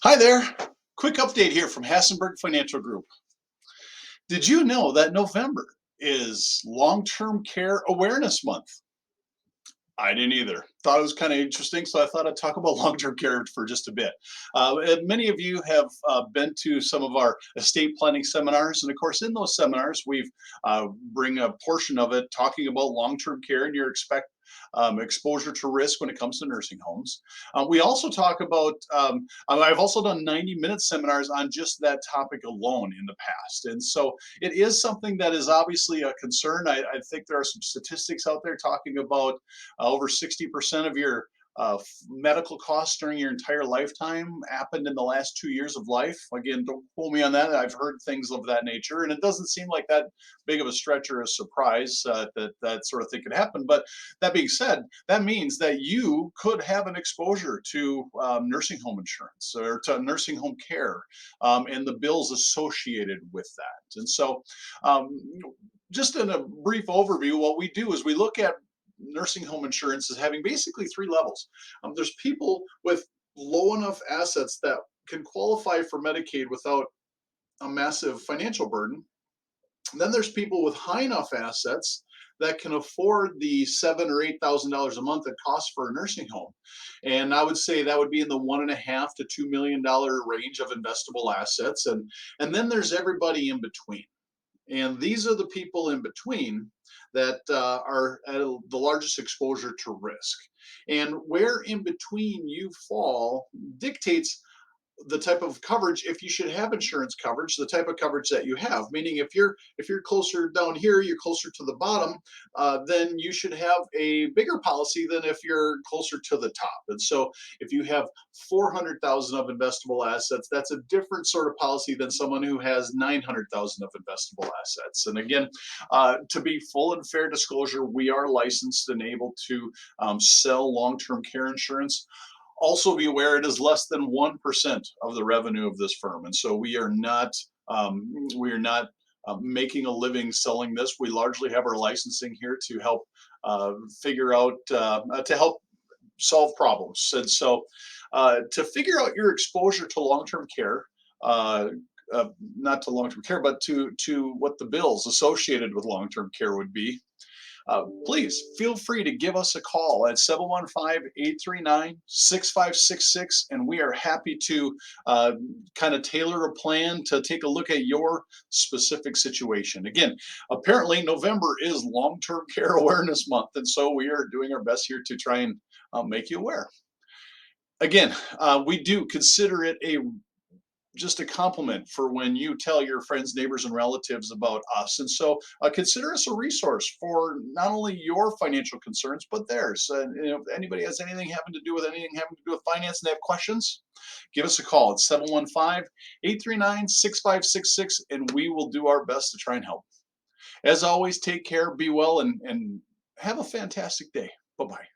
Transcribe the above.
Hi there. Quick update here from Hassenberg Financial Group. Did you know that November is Long Term Care Awareness Month? I didn't either. Thought it was kind of interesting, so I thought I'd talk about long term care for just a bit. And many of you have been to some of our estate planning seminars, and of course, in those seminars, we've bring a portion of it talking about long term care and your exposure to risk when it comes to nursing homes. We also talk about. I've also done 90-minute seminars on just that topic alone in the past, and so it is something that is obviously a concern. I think there are some statistics out there talking about over 60% of your medical costs during your entire lifetime happened in the last 2 years of life. Again, don't quote me on that. I've heard things of that nature, and it doesn't seem like that big of a stretch or a surprise that that sort of thing could happen. But that being said, that means that you could have an exposure to nursing home insurance or to nursing home care and the bills associated with that. And so, um, just in a brief overview, what we do is we look at nursing home insurance as having basically three levels. There's people with low enough assets that can qualify for Medicaid without a massive financial burden. And then there's people with high enough assets that can afford the $7,000 or $8,000 a month it costs for a nursing home. And I would say that would be in the $1.5 to $2 million range of investable assets. And then there's everybody in between. And these are the people in between that are at the largest exposure to risk. And where in between you fall dictates the type of coverage, if you should have insurance coverage, the type of coverage that you have. Meaning if you're closer down here, you're closer to the bottom, then you should have a bigger policy than if you're closer to the top. And so if you have 400,000 of investable assets, that's a different sort of policy than someone who has 900,000 of investable assets. And again, to be full and fair disclosure, we are licensed and able to sell long-term care insurance. Also be aware it is less than 1% of the revenue of this firm. And so we are not making a living selling this. We largely have our licensing here to help figure out, to help solve problems. And so to figure out your exposure to long-term care, uh, not to long-term care, but to what the bills associated with long-term care would be, please feel free to give us a call at 715-839-6566, and we are happy to kind of tailor a plan to take a look at your specific situation. Again, apparently November is Long-Term Care Awareness Month, and so we are doing our best here to try and make you aware. Again, we do consider it a just a compliment for when you tell your friends, neighbors, and relatives about us. And so consider us a resource for not only your financial concerns, but theirs. And if anybody has anything having to do with finance and they have questions, give us a call at 715-839-6566, and we will do our best to try and help. As always, take care, be well, and have a fantastic day. Bye bye.